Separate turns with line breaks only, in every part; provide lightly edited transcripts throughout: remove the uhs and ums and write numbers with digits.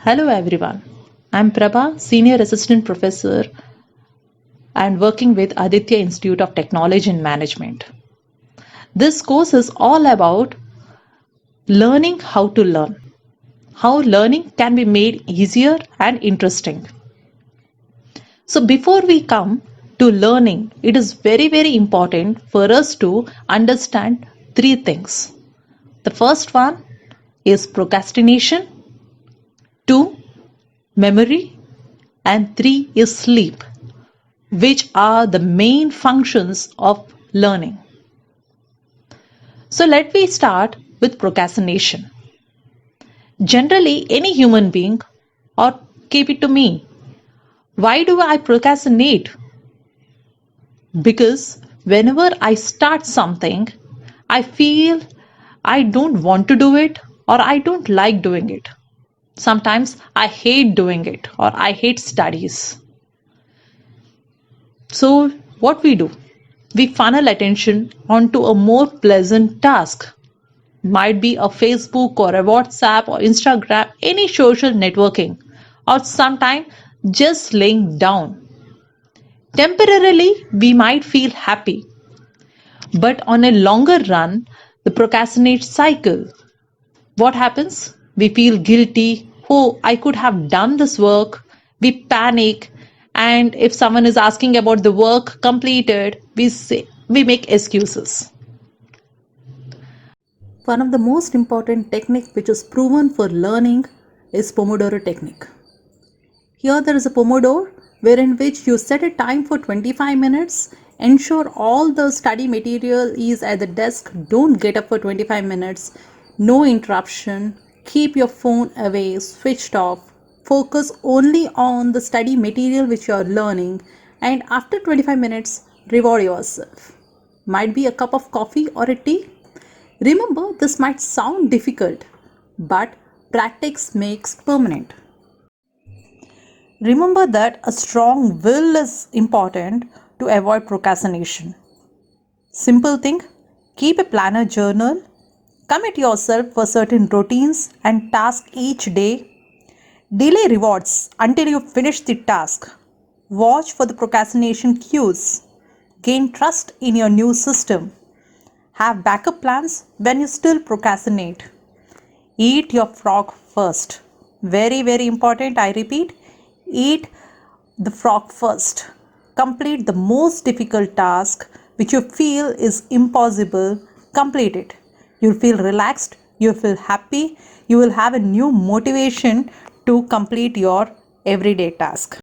Hello everyone. I'm Prabha, Senior Assistant Professor and working with Aditya Institute of Technology and Management. This course is all about learning how to learn, how learning can be made easier and interesting. So before we come to learning, it is very important for us to understand three things. The first one is procrastination, two, memory, and three is sleep, which are the main functions of learning. So let me start with procrastination. Generally, any human being, or keep it to me, why do I procrastinate? Because whenever I start something, I feel I don't want to do it or I don't like doing it. Sometimes I hate doing it or I hate studies. So, what we do? We funnel attention onto a more pleasant task. Might be a Facebook or a WhatsApp or Instagram, any social networking, or sometimes just laying down. Temporarily, we might feel happy, but on a longer run, the procrastinate cycle. What happens? We feel guilty. Oh, I could have done this work. We panic. And if someone is asking about the work completed, we make excuses.
One of the most important technique which is proven for learning is Pomodoro technique. Here there is a Pomodoro wherein which you set a time for 25 minutes, ensure all the study material is at the desk, don't get up for 25 minutes, no interruption, keep your phone away, switched off, focus only on the study material which you are learning, and after 25 minutes reward yourself. Might be a cup of coffee or a tea. Remember, this might sound difficult, but practice makes permanent. Remember that a strong will is important to avoid procrastination. Simple thing, keep a planner journal, commit yourself for certain routines and tasks each day. Delay rewards until you finish the task. Watch for the procrastination cues. Gain trust in your new system. Have backup plans when you still procrastinate. Eat your frog first. Very important, I repeat. Eat the frog first. Complete the most difficult task which you feel is impossible. Complete it. You'll feel relaxed. You'll feel happy. You will have a new motivation to complete your everyday task.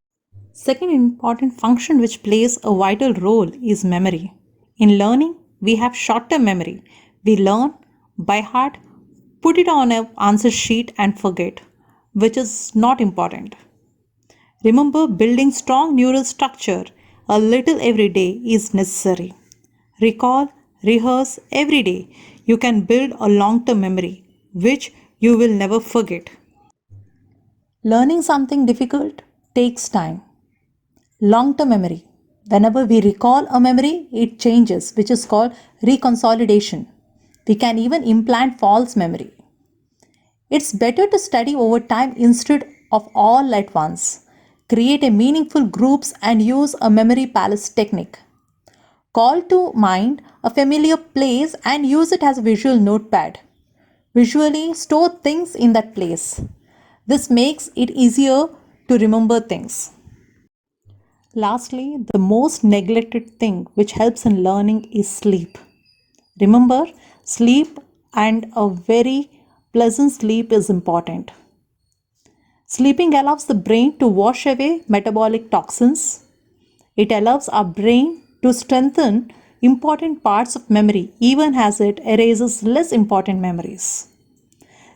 Second important function which plays a vital role is memory. In learning, we have short-term memory. We learn by heart, put it on an answer sheet and forget, which is not important. Remember, building strong neural structure a little every day is necessary. Recall, rehearse every day. You can build a long-term memory, which you will never forget. Learning something difficult takes time. Long-term memory. Whenever we recall a memory, it changes, which is called reconsolidation. We can even implant false memory. It's better to study over time instead of all at once. Create a meaningful groups and use a memory palace technique. Call to mind a familiar place and use it as a visual notepad. Visually store things in that place. This makes it easier to remember things. Lastly, the most neglected thing which helps in learning is sleep. Remember, sleep and a very pleasant sleep is important. Sleeping allows the brain to wash away metabolic toxins. It allows our brain to strengthen important parts of memory even as it erases less important memories.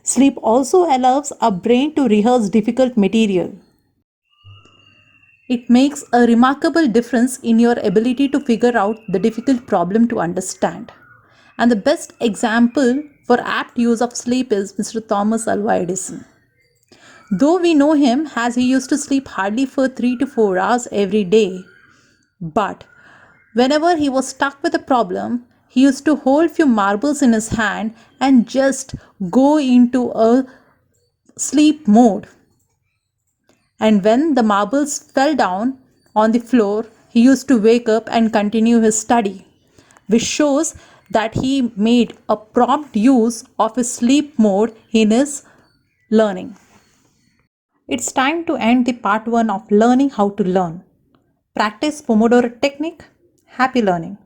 Sleep also allows our brain to rehearse difficult material. It makes a remarkable difference in your ability to figure out the difficult problem to understand. And the best example for apt use of sleep is Mr. Thomas Alva Edison. Though we know him as he used to sleep hardly for 3 to 4 hours every day, but whenever he was stuck with a problem, he used to hold few marbles in his hand and just go into a sleep mode. And when the marbles fell down on the floor, he used to wake up and continue his study, which shows that he made a prompt use of his sleep mode in his learning. It's time to end the part 1 of learning how to learn. Practice Pomodoro technique. Happy learning.